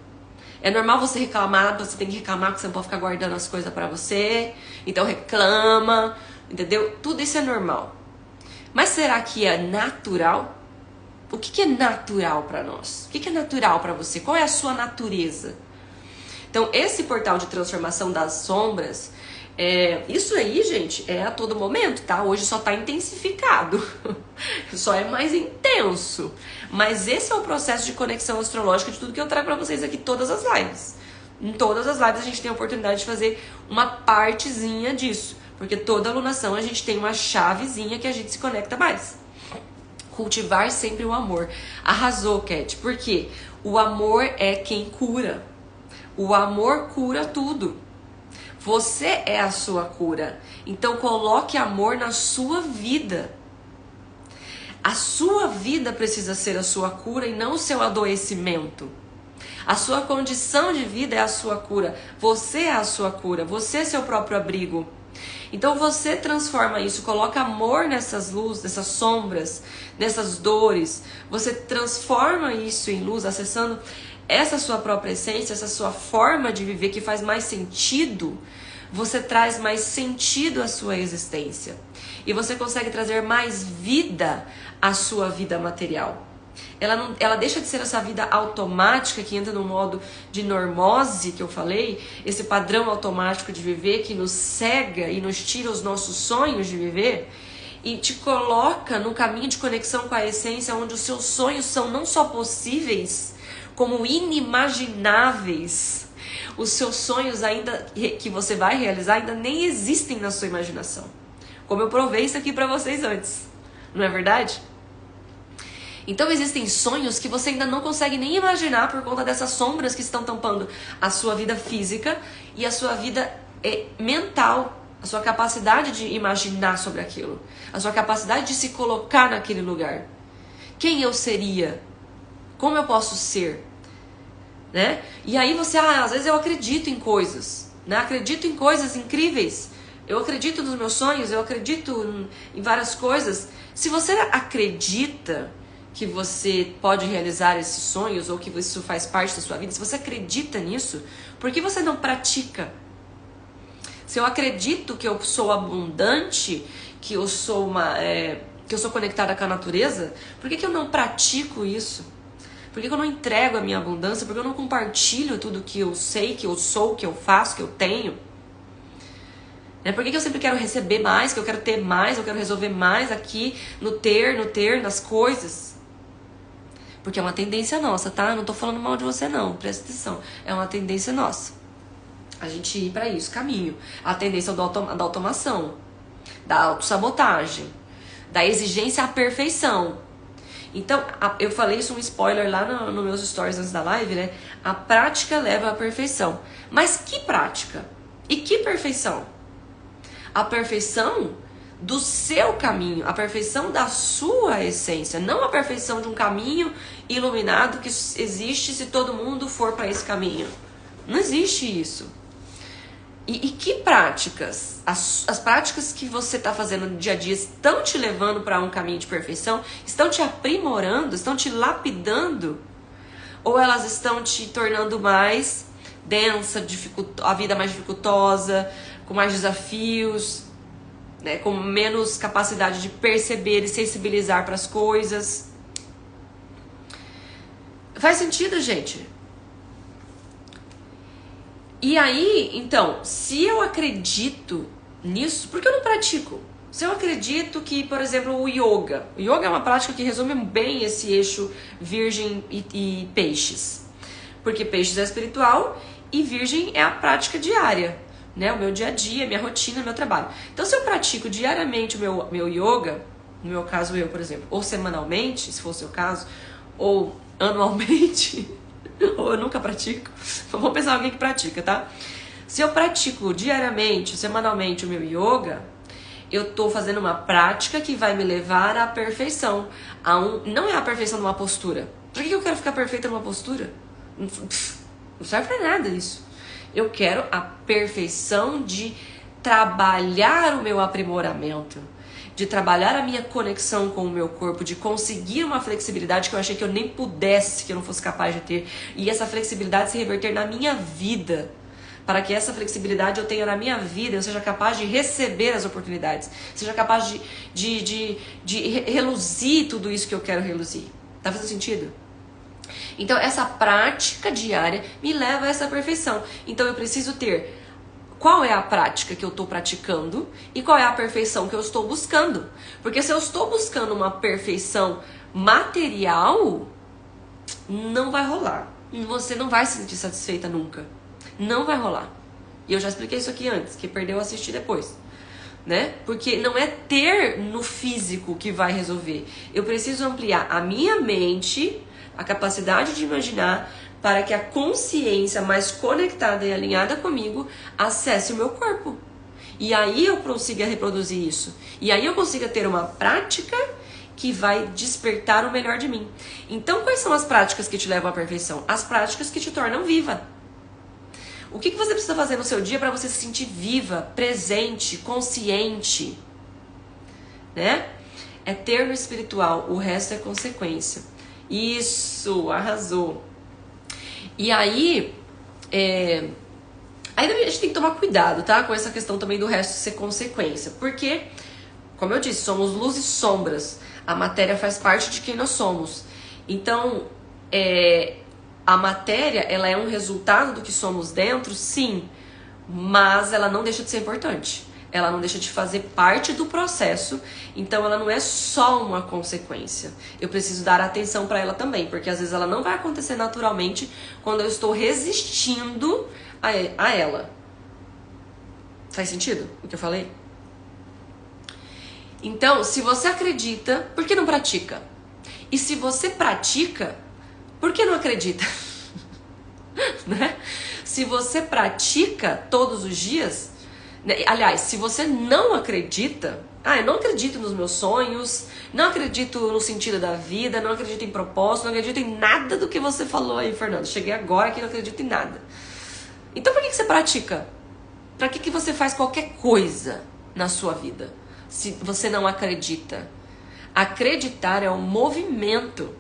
É normal você reclamar, você tem que reclamar que você não pode ficar guardando as coisas pra você. Então reclama, entendeu? Tudo isso é normal. Mas será que é natural? O que é natural pra nós? O que é natural pra você? Qual é a sua natureza? Então esse portal de transformação das sombras, isso aí, gente, é a todo momento, tá? Hoje só tá intensificado, só é mais intenso. Mas esse é o processo de conexão astrológica de tudo que eu trago pra vocês aqui, todas as lives. Em todas as lives a gente tem a oportunidade de fazer uma partezinha disso, porque toda alunação a gente tem uma chavezinha que a gente se conecta mais. Cultivar sempre o amor. Arrasou, Cat. Por quê? O amor é quem cura. O amor cura tudo. Você é a sua cura. Então coloque amor na sua vida. A sua vida precisa ser a sua cura e não o seu adoecimento. A sua condição de vida é a sua cura. Você é a sua cura. Você é seu próprio abrigo. Então você transforma isso, coloca amor nessas luzes, nessas sombras, nessas dores. Você transforma isso em luz, acessando essa sua própria essência, essa sua forma de viver que faz mais sentido. Você traz mais sentido à sua existência. E você consegue trazer mais vida à sua vida material. Ela deixa de ser essa vida automática que entra no modo de normose que eu falei, esse padrão automático de viver que nos cega e nos tira os nossos sonhos de viver. e te coloca no caminho de conexão com a essência, onde os seus sonhos são não só possíveis, como inimagináveis. Os seus sonhos ainda que você vai realizar ainda nem existem na sua imaginação. Como eu provei isso aqui pra vocês antes. Não é verdade? Então existem sonhos que você ainda não consegue nem imaginar por conta dessas sombras que estão tampando a sua vida física e a sua vida mental. A sua capacidade de imaginar sobre aquilo. A sua capacidade de se colocar naquele lugar. Quem eu seria? Como eu posso ser? Né? E aí você, às vezes eu acredito em coisas. Né? Acredito em coisas incríveis. Eu acredito nos meus sonhos, eu acredito em várias coisas. Se você acredita que você pode realizar esses sonhos ou que isso faz parte da sua vida, se você acredita nisso, por que você não pratica? Se eu acredito que eu sou abundante, que eu sou que eu sou conectada com a natureza, por que eu não pratico isso? Por que eu não entrego a minha abundância? Por que eu não compartilho tudo que eu sei, que eu sou, que eu faço, que eu tenho? Por que eu sempre quero receber mais, que eu quero ter mais, eu quero resolver mais aqui no ter, nas coisas? Porque é uma tendência nossa, tá? Eu não tô falando mal de você não, presta atenção. É uma tendência nossa. A gente ir pra isso, caminho. A tendência da automação, da autossabotagem, da exigência à perfeição. Então, eu falei isso, um spoiler lá no meus stories antes da live, né? A prática leva à perfeição. Mas que prática? E que perfeição? A perfeição do seu caminho, a perfeição da sua essência, não a perfeição de um caminho iluminado que existe se todo mundo for para esse caminho. Não existe isso. E que práticas? As práticas que você está fazendo no dia a dia estão te levando para um caminho de perfeição? Estão te aprimorando? Estão te lapidando? Ou elas estão te tornando mais densa, a vida mais dificultosa, com mais desafios, né, com menos capacidade de perceber e sensibilizar para as coisas? Faz sentido, gente? E aí, então, se eu acredito nisso, por que eu não pratico? Se eu acredito que, por exemplo, o yoga é uma prática que resume bem esse eixo virgem e peixes. Porque peixes é espiritual e virgem é a prática diária, né? O meu dia a dia, minha rotina, meu trabalho. Então, se eu pratico diariamente o meu yoga, no meu caso eu, por exemplo, ou semanalmente, se for o seu caso, ou anualmente... ou eu nunca pratico, vamos pensar em alguém que pratica, tá? Se eu pratico diariamente, semanalmente o meu yoga, eu tô fazendo uma prática que vai me levar à perfeição. Não é a perfeição de uma postura. Por que eu quero ficar perfeita numa postura? Não serve pra nada isso. Eu quero a perfeição de trabalhar o meu aprimoramento, de trabalhar a minha conexão com o meu corpo, de conseguir uma flexibilidade que eu achei que eu nem pudesse, que eu não fosse capaz de ter, e essa flexibilidade se reverter na minha vida, para que essa flexibilidade eu tenha na minha vida, eu seja capaz de receber as oportunidades, seja capaz de reluzir tudo isso que eu quero reluzir. Tá fazendo sentido? Então essa prática diária me leva a essa perfeição. Então eu preciso ter qual é a prática que eu estou praticando e qual é a perfeição que eu estou buscando. Porque se eu estou buscando uma perfeição material, não vai rolar. Você não vai se sentir satisfeita nunca. Não vai rolar. E eu já expliquei isso aqui antes, que perdeu, assistir depois. Né? Porque não é ter no físico que vai resolver. Eu preciso ampliar a minha mente, a capacidade de imaginar, para que a consciência mais conectada e alinhada comigo acesse o meu corpo. E aí eu consiga reproduzir isso. E aí eu consiga ter uma prática que vai despertar o melhor de mim. Então, quais são as práticas que te levam à perfeição? As práticas que te tornam viva. O que você precisa fazer no seu dia para você se sentir viva, presente, consciente? Né? É ter no espiritual, o resto é consequência. Isso, arrasou. E aí, a gente tem que tomar cuidado, tá? Com essa questão também do resto ser consequência. Porque, como eu disse, somos luz e sombras. A matéria faz parte de quem nós somos. Então, a matéria, ela é um resultado do que somos dentro, sim. Mas ela não deixa de ser importante. ela não deixa de fazer parte do processo, então ela não é só uma consequência. Eu preciso dar atenção para ela também, porque às vezes ela não vai acontecer naturalmente quando eu estou resistindo a ela. Faz sentido o que eu falei? Então, se você acredita, por que não pratica? E se você pratica, por que não acredita? Né? Se você pratica todos os dias, né? Aliás, se você não acredita, eu não acredito nos meus sonhos, não acredito no sentido da vida, não acredito em propósito, não acredito em nada do que você falou aí, Fernando. Cheguei agora que não acredito em nada. Então por que você pratica? Pra que você faz qualquer coisa na sua vida, se você não acredita? Acreditar é um movimento.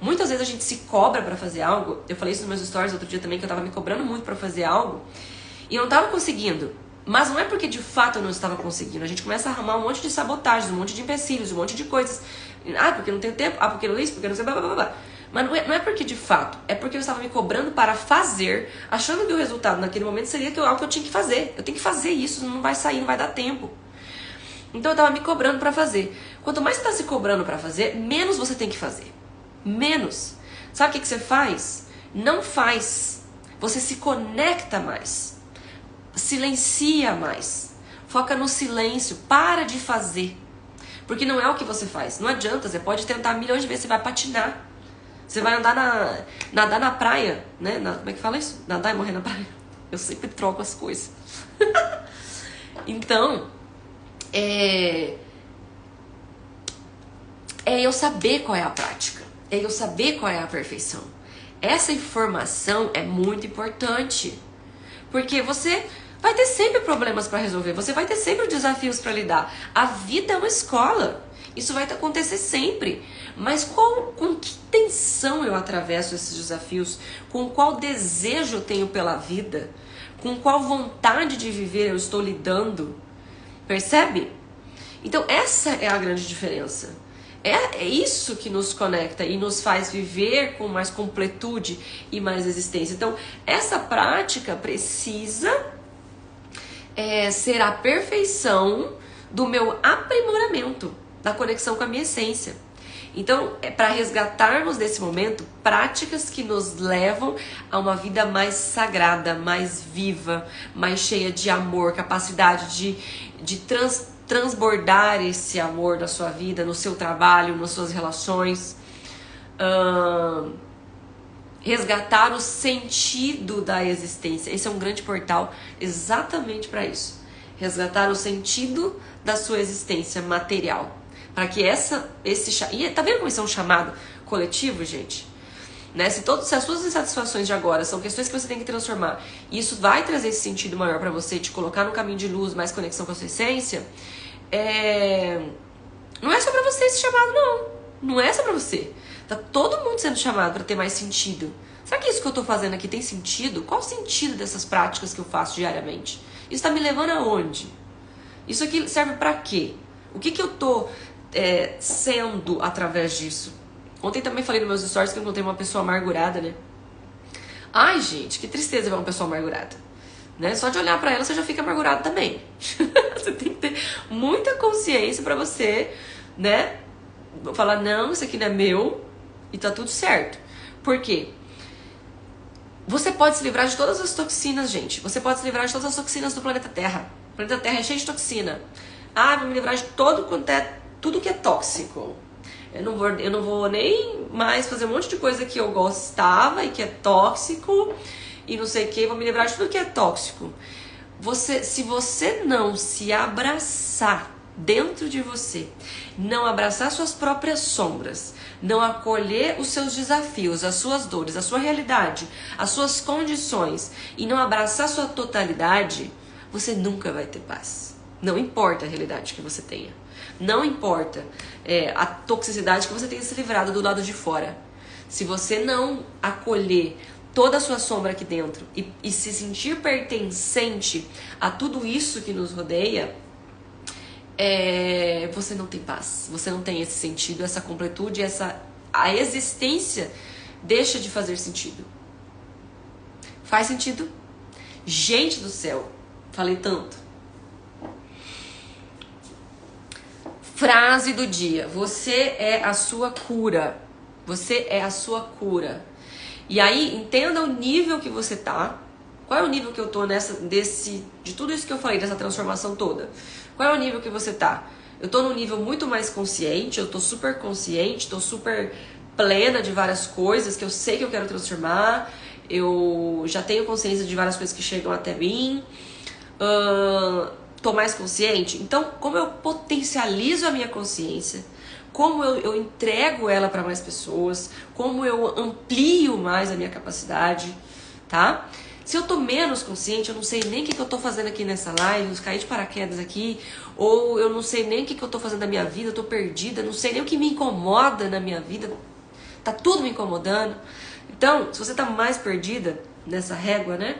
Muitas vezes a gente se cobra pra fazer algo. Eu falei isso nos meus stories outro dia também, que eu tava me cobrando muito pra fazer algo e eu não tava conseguindo. Mas não é porque de fato eu não estava conseguindo. A gente começa a arrumar um monte de sabotagens, um monte de empecilhos, um monte de coisas. Porque não tenho tempo, porque não isso, porque não sei, blá, blá, blá, blá. Mas não é porque de fato, é porque eu estava me cobrando para fazer, achando que o resultado naquele momento seria algo que eu tinha que fazer. Eu tenho que fazer isso, não vai sair, não vai dar tempo. Então eu estava me cobrando para fazer. Quanto mais você está se cobrando para fazer, menos você tem que fazer. Menos. Sabe o que você faz? Não faz. Você se conecta mais. Silencia mais. Foca no silêncio. Para de fazer. Porque não é o que você faz. Não adianta. Você pode tentar milhões de vezes. Você vai patinar. Você vai nadar na praia. Né? Como é que fala isso? Nadar e morrer na praia. Eu sempre troco as coisas. Então, é eu saber qual é a prática. É eu saber qual é a perfeição. Essa informação é muito importante. Porque você vai ter sempre problemas para resolver. Você vai ter sempre desafios para lidar. A vida é uma escola. Isso vai acontecer sempre. Mas com que tensão eu atravesso esses desafios? Com qual desejo eu tenho pela vida? Com qual vontade de viver eu estou lidando? Percebe? Então essa é a grande diferença. É isso que nos conecta e nos faz viver com mais completude e mais existência. Então, essa prática precisa ser a perfeição do meu aprimoramento, da conexão com a minha essência. Então, para resgatarmos desse momento, práticas que nos levam a uma vida mais sagrada, mais viva, mais cheia de amor, capacidade de transbordar esse amor na sua vida, no seu trabalho, nas suas relações. Resgatar o sentido da existência. Esse é um grande portal exatamente para isso. Resgatar o sentido da sua existência material. Para que e tá vendo como isso é um chamado coletivo, gente? Né? Se as suas insatisfações de agora são questões que você tem que transformar, e isso vai trazer esse sentido maior para você, te colocar no caminho de luz, mais conexão com a sua essência, não é só pra você esse chamado, não. Não é só pra você. Tá todo mundo sendo chamado para ter mais sentido. Será que isso que eu tô fazendo aqui tem sentido? Qual o sentido dessas práticas que eu faço diariamente? Isso tá me levando aonde? Isso aqui serve pra quê? O que eu tô sendo através disso? Ontem também falei nos meus stories que eu encontrei uma pessoa amargurada, né? Ai, gente, que tristeza ver uma pessoa amargurada. Né? Só de olhar pra ela você já fica amargurado também. Você tem que ter muita consciência pra você, né? Falar, não, isso aqui não é meu e tá tudo certo. Por quê? Você pode se livrar de todas as toxinas, gente. Você pode se livrar de todas as toxinas do planeta Terra. O planeta Terra é cheio de toxina. Vou me livrar de tudo que é tóxico. Eu não vou nem mais fazer um monte de coisa que eu gostava e que é tóxico e não sei o que. Vou me livrar de tudo que é tóxico. Se você não se abraçar dentro de você, não abraçar suas próprias sombras, não acolher os seus desafios, as suas dores, a sua realidade, as suas condições e não abraçar sua totalidade, você nunca vai ter paz. Não importa a realidade que você tenha. Não importa a toxicidade que você tenha se livrado do lado de fora. Se você não acolher toda a sua sombra aqui dentro e se sentir pertencente a tudo isso que nos rodeia, você não tem paz. Você não tem esse sentido, essa completude, a existência deixa de fazer sentido. Faz sentido? Gente do céu, falei tanto. Frase do dia: você é a sua cura. Você é a sua cura. E aí, entenda o nível que você tá. Qual é o nível que eu tô de tudo isso que eu falei, dessa transformação toda? Qual é o nível que você tá? Eu tô num nível muito mais consciente, eu tô super consciente, tô super plena de várias coisas que eu sei que eu quero transformar. Eu já tenho consciência de várias coisas que chegam até mim. Tô mais consciente. Então, como eu potencializo a minha consciência, como eu entrego ela para mais pessoas, como eu amplio mais a minha capacidade, tá? Se eu tô menos consciente, eu não sei nem o que eu tô fazendo aqui nessa live, eu caí de paraquedas aqui, ou eu não sei nem o que eu tô fazendo na minha vida, eu tô perdida, não sei nem o que me incomoda na minha vida, tá tudo me incomodando. Então, se você tá mais perdida nessa régua, né?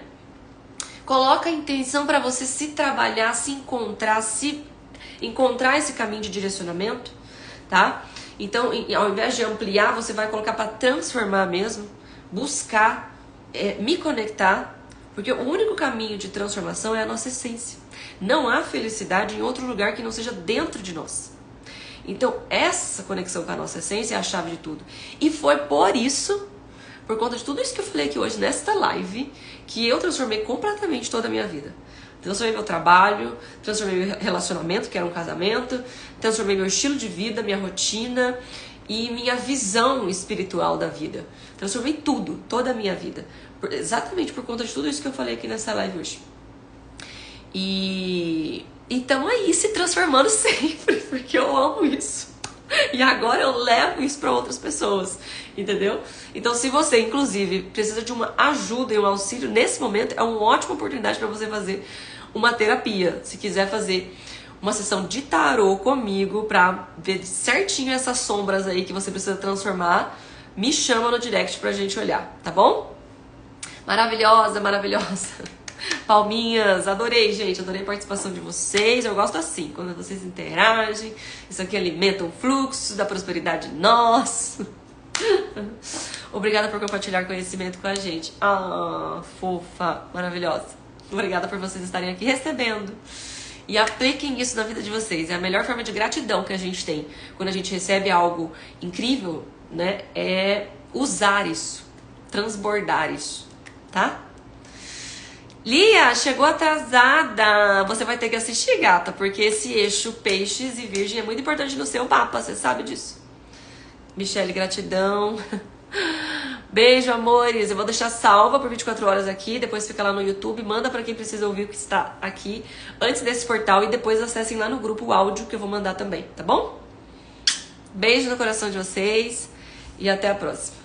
Coloca a intenção para você se trabalhar, se encontrar esse caminho de direcionamento, tá? Então, ao invés de ampliar, você vai colocar para transformar mesmo, buscar, me conectar, porque o único caminho de transformação é a nossa essência. Não há felicidade em outro lugar que não seja dentro de nós. Então, essa conexão com a nossa essência é a chave de tudo. E foi por conta de tudo isso que eu falei aqui hoje nesta live, que eu transformei completamente toda a minha vida. Transformei meu trabalho, transformei meu relacionamento, que era um casamento, transformei meu estilo de vida, minha rotina e minha visão espiritual da vida. Transformei tudo, toda a minha vida. Exatamente por conta de tudo isso que eu falei aqui nessa live hoje. E então aí se transformando sempre, porque eu amo isso. E agora eu levo isso para outras pessoas, entendeu? Então, se você, inclusive, precisa de uma ajuda e um auxílio, nesse momento é uma ótima oportunidade para você fazer uma terapia. Se quiser fazer uma sessão de tarô comigo para ver certinho essas sombras aí que você precisa transformar, me chama no direct pra gente olhar, tá bom? Maravilhosa, maravilhosa. Palminhas, adorei, gente, adorei a participação de vocês. Eu gosto assim, quando vocês interagem. Isso aqui alimenta um fluxo da prosperidade nossa. Obrigada por compartilhar conhecimento com a gente. Ah, fofa, maravilhosa. Obrigada por vocês estarem aqui recebendo. E apliquem isso na vida de vocês. É a melhor forma de gratidão que a gente tem quando a gente recebe algo incrível, né? É usar isso, transbordar isso, tá? Lia, chegou atrasada. Você vai ter que assistir, gata, porque esse eixo peixes e virgem é muito importante no seu mapa, você sabe disso. Michele, gratidão. Beijo, amores. Eu vou deixar salva por 24 horas aqui, depois fica lá no YouTube, manda pra quem precisa ouvir o que está aqui antes desse portal e depois acessem lá no grupo o áudio que eu vou mandar também, tá bom? Beijo no coração de vocês e até a próxima.